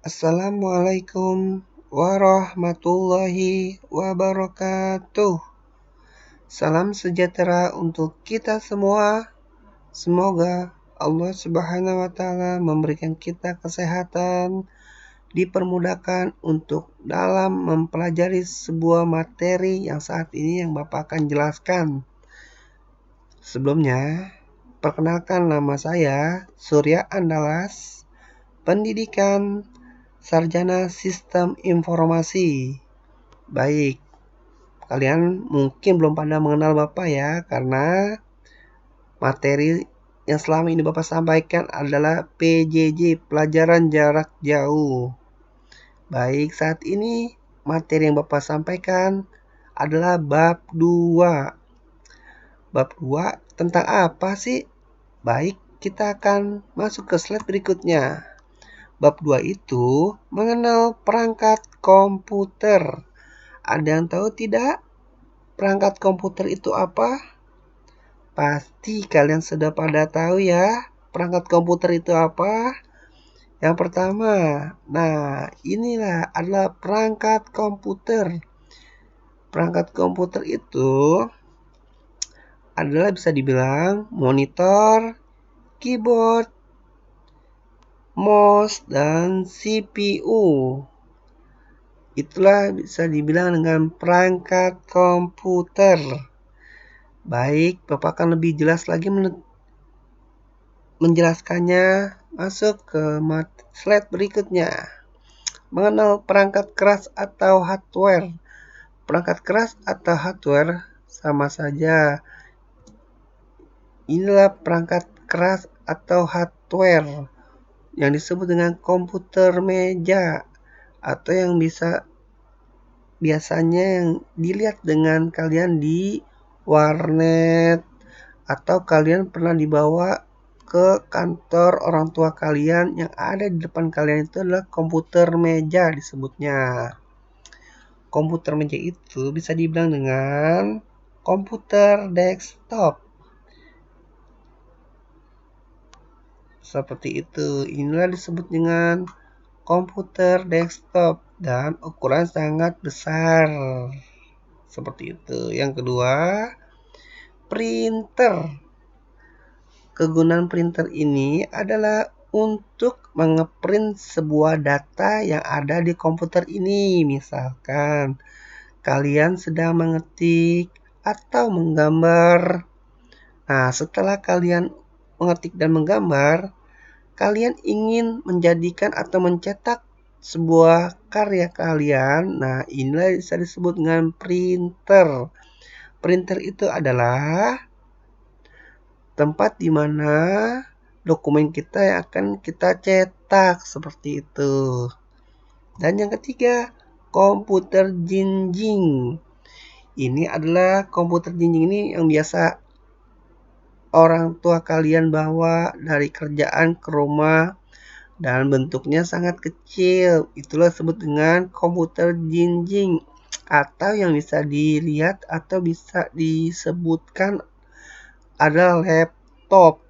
Assalamualaikum warahmatullahi wabarakatuh. Salam sejahtera untuk kita semua. Semoga Allah Subhanahu wa Ta'ala memberikan kita kesehatan, dipermudahkan untuk dalam mempelajari sebuah materi yang saat ini yang Bapak akan jelaskan. Sebelumnya, perkenalkan nama saya Surya Andalas, Pendidikan Sarjana Sistem Informasi. Baik, kalian mungkin belum pada mengenal Bapak ya, karena materi yang selama ini Bapak sampaikan adalah PJJ, pelajaran jarak jauh. Baik, saat ini materi yang Bapak sampaikan adalah bab 2. Bab 2 tentang apa sih? Baik, kita akan masuk ke slide berikutnya. Bab 2 itu mengenal perangkat komputer. Ada yang tahu tidak perangkat komputer itu apa? Pasti kalian sudah pada tahu ya perangkat komputer itu apa? Yang pertama, inilah adalah perangkat komputer. Perangkat komputer itu adalah bisa dibilang monitor, keyboard, mouse, dan CPU. Itulah bisa dibilang dengan perangkat komputer. Baik, Bapak akan lebih jelas lagi menjelaskannya. Masuk ke slide berikutnya. Mengenal perangkat keras atau hardware. Perangkat keras atau hardware sama saja. Inilah perangkat keras atau hardware yang disebut dengan komputer meja, atau yang biasanya yang dilihat dengan kalian di warnet, atau kalian pernah dibawa ke kantor orang tua kalian, yang ada di depan kalian itu adalah komputer meja disebutnya. Komputer meja itu bisa dibilang dengan komputer desktop. Seperti itu. Inilah disebut dengan komputer desktop dan ukuran sangat besar. Seperti itu. Yang kedua, printer. Kegunaan printer ini adalah untuk mengeprint sebuah data yang ada di komputer ini. Misalkan kalian sedang mengetik atau menggambar. Setelah kalian mengetik dan menggambar, kalian ingin menjadikan atau mencetak sebuah karya kalian. Inilah bisa disebut dengan printer. Printer itu adalah tempat di mana dokumen kita yang akan kita cetak, seperti itu. Dan yang ketiga, komputer jinjing. Ini adalah komputer jinjing ini yang biasa orang tua kalian bawa dari kerjaan ke rumah dan bentuknya sangat kecil. Itulah disebut dengan komputer jinjing, atau yang bisa dilihat atau bisa disebutkan adalah laptop.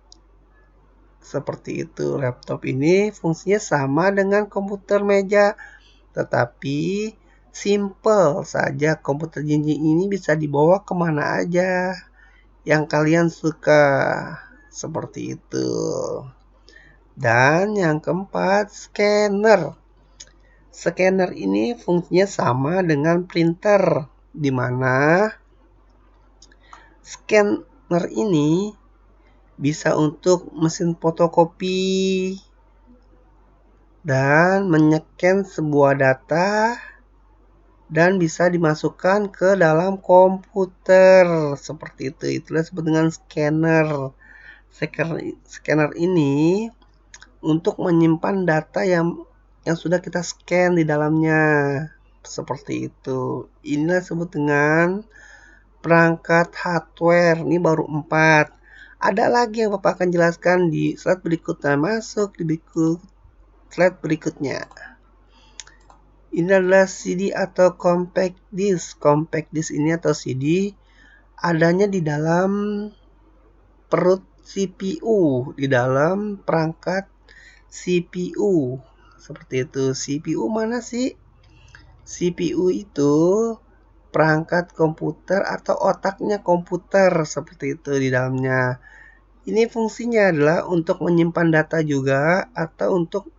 Seperti itu. Laptop ini fungsinya sama dengan komputer meja, tetapi simple saja. Komputer jinjing ini bisa dibawa kemana aja yang kalian suka. Seperti itu. Dan yang keempat, scanner. Scanner ini fungsinya sama dengan printer, di mana scanner ini bisa untuk mesin fotokopi dan menyeken sebuah data dan bisa dimasukkan ke dalam komputer. Seperti itu. Itulah disebut dengan scanner. Scanner ini untuk menyimpan data yang sudah kita scan di dalamnya. Seperti itu. Inilah disebut dengan perangkat hardware. Ini baru 4. Ada lagi yang Bapak akan jelaskan di slide berikutnya. Masuk di slide berikutnya. Ini adalah CD atau compact disc. Compact disc ini atau CD adanya di dalam perut CPU, di dalam perangkat CPU. Seperti itu. CPU mana sih? CPU itu perangkat komputer atau otaknya komputer, seperti itu di dalamnya. Ini fungsinya adalah untuk menyimpan data juga, atau untuk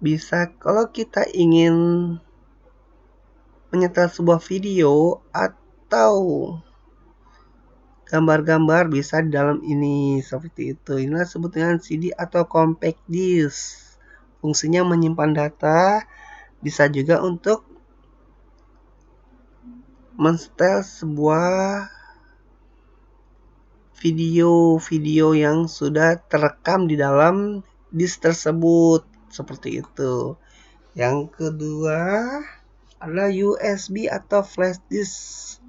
bisa kalau kita ingin menyetel sebuah video atau gambar-gambar bisa di dalam ini, seperti itu. Inilah disebut dengan CD atau compact disk. Fungsinya menyimpan data, bisa juga untuk mensetel sebuah video-video yang sudah terekam di dalam disk tersebut, seperti itu. Yang kedua adalah USB atau flash disk.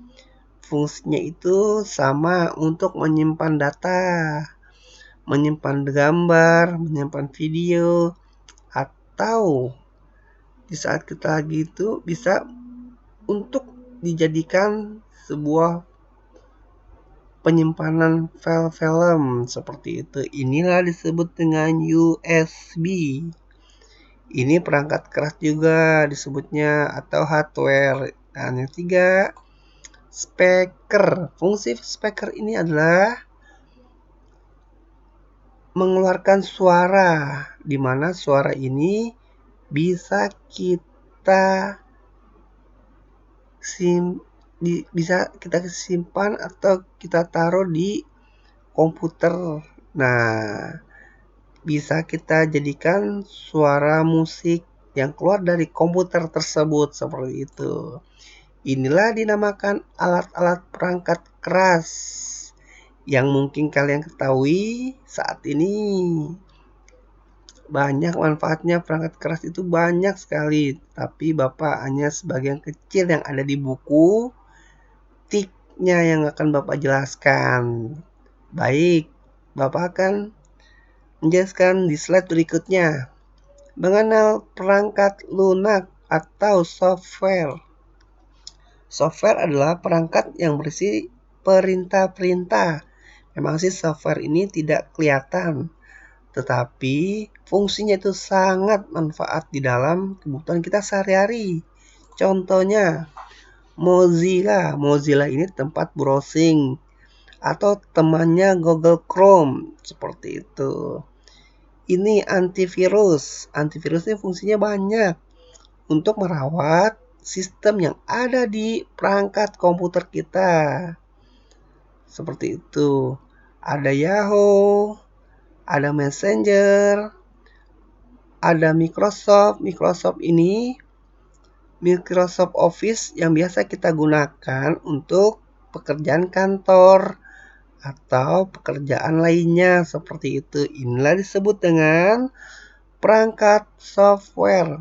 Fungsinya itu sama untuk menyimpan data, menyimpan gambar, menyimpan video, atau di saat kita lagi itu bisa untuk dijadikan sebuah penyimpanan file film, seperti itu. Inilah disebut dengan USB. Ini perangkat keras juga disebutnya atau hardware. Dan yang ketiga, speaker. Fungsi speaker ini adalah mengeluarkan suara, di mana suara ini bisa kita simpan atau kita taruh di komputer. Nah, bisa kita jadikan suara musik yang keluar dari komputer tersebut, seperti itu. Inilah dinamakan alat-alat perangkat keras yang mungkin kalian ketahui saat ini. Banyak manfaatnya perangkat keras itu, banyak sekali. Tapi Bapak hanya sebagian kecil yang ada di buku tiknya yang akan Bapak jelaskan. Baik, Bapak akan menjelaskan di slide berikutnya. Mengenal perangkat lunak atau software. Software adalah perangkat yang berisi perintah-perintah. Memang sih software ini tidak kelihatan, tetapi fungsinya itu sangat manfaat di dalam kebutuhan kita sehari-hari. Contohnya, Mozilla. Mozilla ini tempat browsing atau temannya Google Chrome, seperti itu. Ini antivirus. Antivirus ini fungsinya banyak untuk merawat sistem yang ada di perangkat komputer kita. Seperti itu. Ada Yahoo, ada Messenger, ada Microsoft. Microsoft ini Microsoft Office yang biasa kita gunakan untuk pekerjaan kantor atau pekerjaan lainnya, seperti itu. Inilah disebut dengan perangkat software,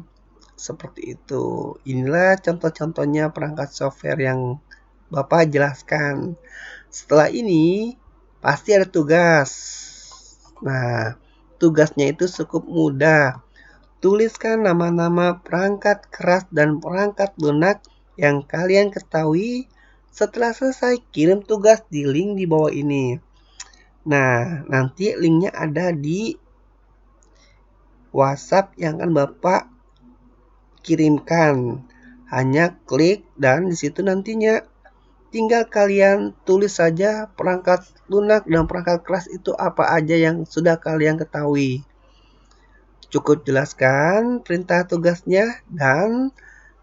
seperti itu. Inilah contoh-contohnya perangkat software yang Bapak jelaskan. Setelah ini pasti ada tugas. Nah, tugasnya itu cukup mudah. Tuliskan nama-nama perangkat keras dan perangkat lunak yang kalian ketahui. Setelah selesai, kirim tugas di link di bawah ini. Nah, nanti linknya ada di WhatsApp yang akan Bapak kirimkan. Hanya klik dan disitu nantinya tinggal kalian tulis saja perangkat lunak dan perangkat keras itu apa aja yang sudah kalian ketahui. Cukup jelaskan perintah tugasnya dan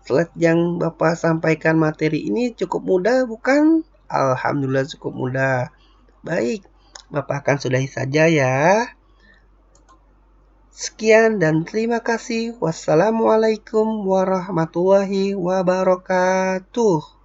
slide yang Bapak sampaikan materi ini cukup mudah, bukan? Alhamdulillah cukup mudah. Baik, Bapak akan sudahi saja ya. Sekian dan terima kasih. Wassalamualaikum warahmatullahi wabarakatuh.